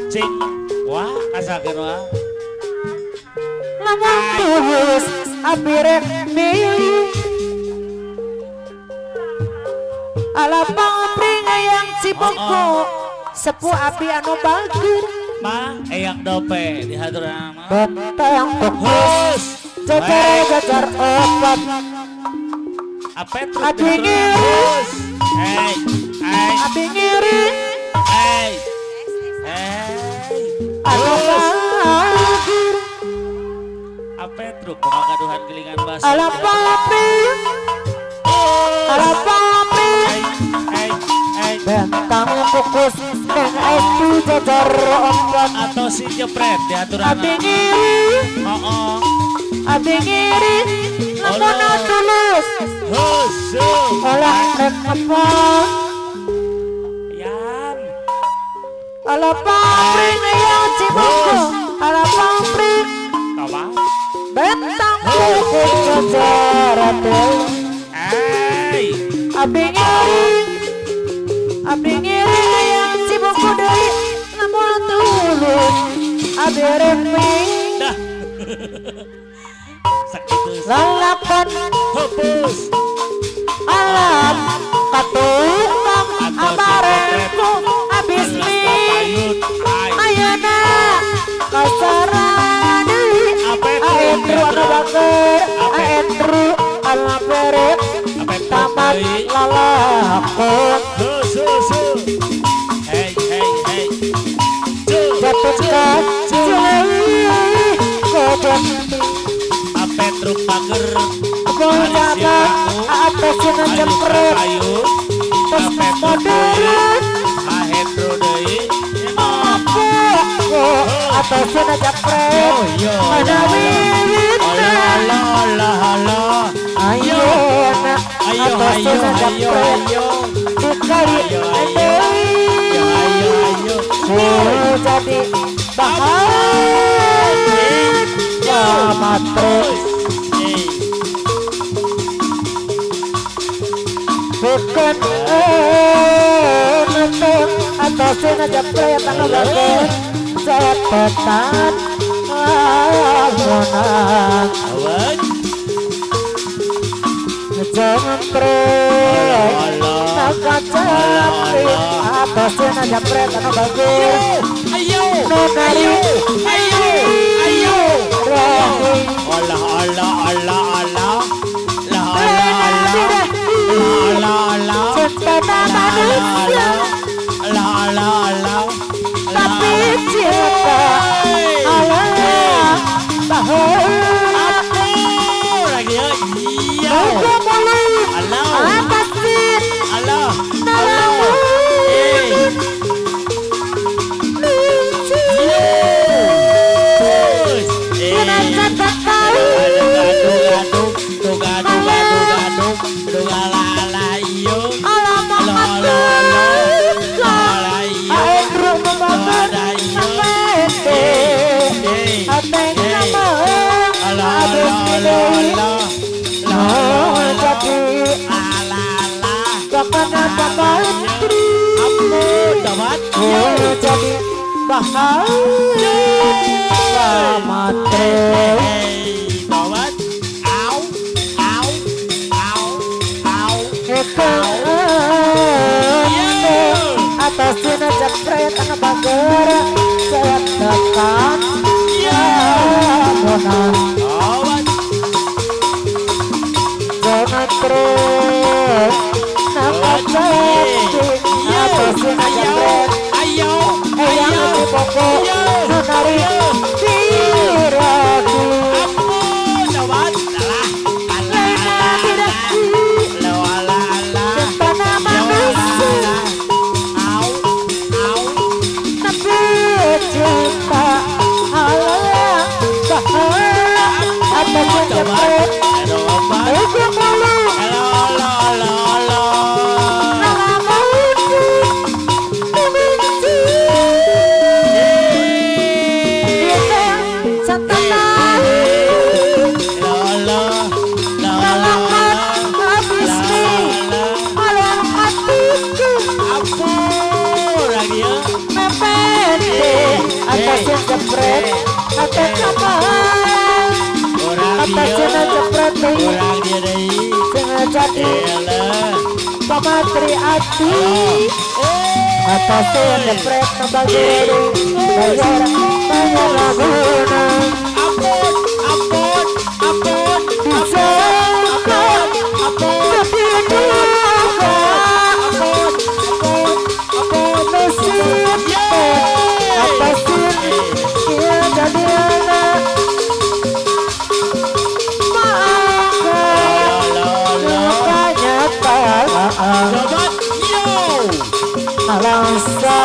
cing wah kasakeun wah lamun tulus abirek milih ala pangpring yang cibongko sepuh api anu bagus mah eyang dope di haturan mah bentang fokus hus jajar opat apa terus abi ngiri hey hey abi ngiri hey hey anu bagus apa truk pengagaduhan gilingan bas ala pangpring ala pangpring hey hey bentang fokus neng estu jajar opat atau si jepret di aturan abi ngiri oh abi ngiri lamun tulus hus olah rek apa yan ala pangpring yang cibongko ala pangpring kawa bentang fokus jajar opat hey abdi ngiri yang cibongko deui lamun tulus abdi reming dah sakitu lalapan hopus alam katukang abarenku abis mi ayana kasarana aetru anu bager aetru ala beret tamat lalakon hey hey hey jatuh kacilai kodon apa truk pager Bojaka atasnya jempret terus modern ahendro deui aku atasnya jempret ada wiwitna ayo nak atasnya jempret dikali jadi bahagia matrus bukan nonton atasnya jepret anu bagus cepetan lamunan jangan trek naga cepet atasnya jepret anu bagus ayo nonari ayo rahi Allah Allah Allah Allah cinta manusia tapi cinta Allah bahwa lagi ya iya Allah apa sih Allah Allah jadi bahagia sama Bawat au au au au atasnya jepret anak bager saya tekan ya monan jangan terus nama cepet atasnya jepret ayo yang di pokok nari diragu Bawat Mepet atas apa Orang atas dia cina cepret deui Orang dia deh sing jadi Elah pamatri ati atas cina cepret nabagi bayar bayar laguna Ampun Ampun Ampun bisa Ampun Ampun jadi duka nasib atas cina jadi anak Sobat Yo Alangsa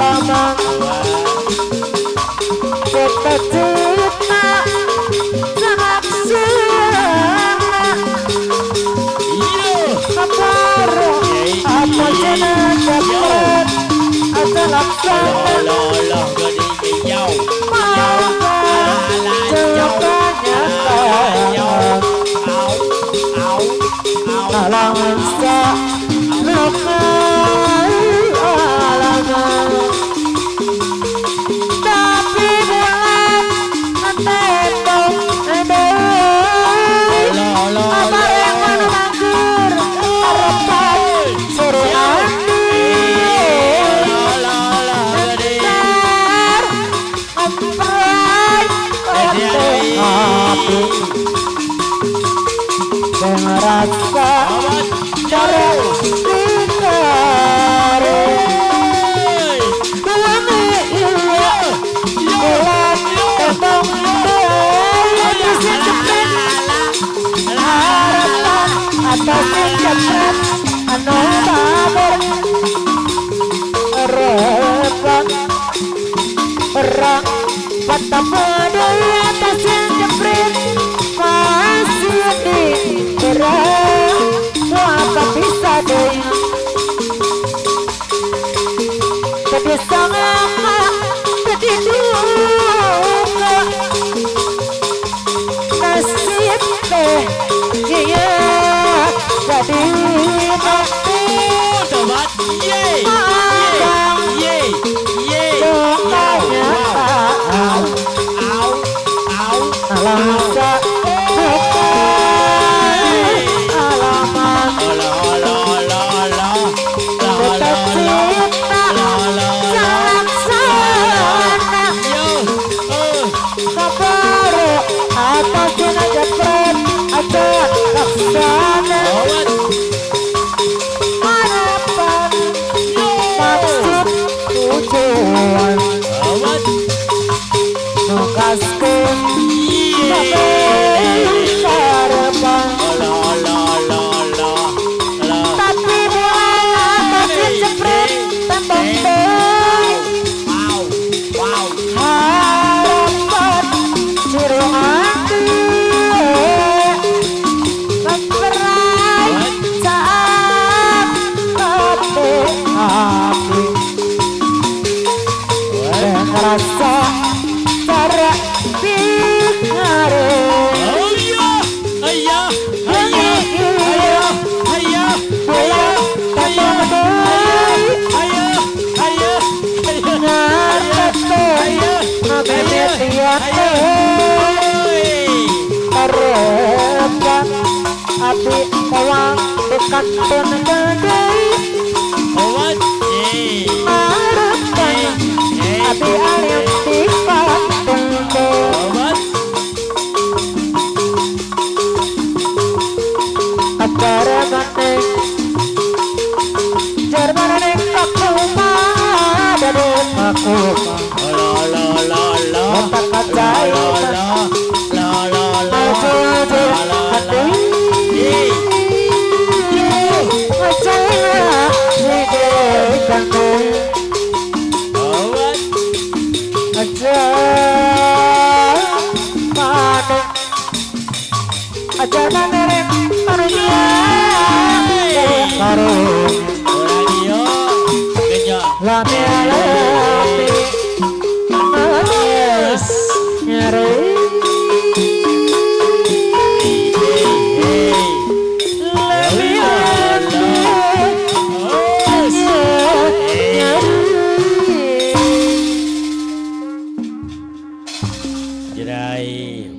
alaman kita cita sangat sirna Yo kabar apa jenah dapat ada laksana Loh gede ke nhau maka jawabannya Au Au alangsa lukai alaman tapi bulan tetap ada apa yang menanggur harapan suruh hati benar amperai hati dengan rasa cara dikare kami iya bulan tetap ada sedikit harapan atas cepet anu sabar repot perang betapa dari atas cepet masih di perang apa bisa deh jadi sangat jadi duka nasib teh iya jadi Sobat Ye Ye Ye dokanya Au Au alangsa alaman tetap cinta laksana kabar atas cina jepret aja laksana harapan maksud tujuan nukaskeun harapan tapi bulan atas jepret tembok deui harapan suruh hati memperai saat hati hati dengan rasa cara bingare Tarepan api pawang dekat penegandai harapan api alim tipat tengkol acara ganteng jarmana neng kakuma dari kakuma otak kacai aja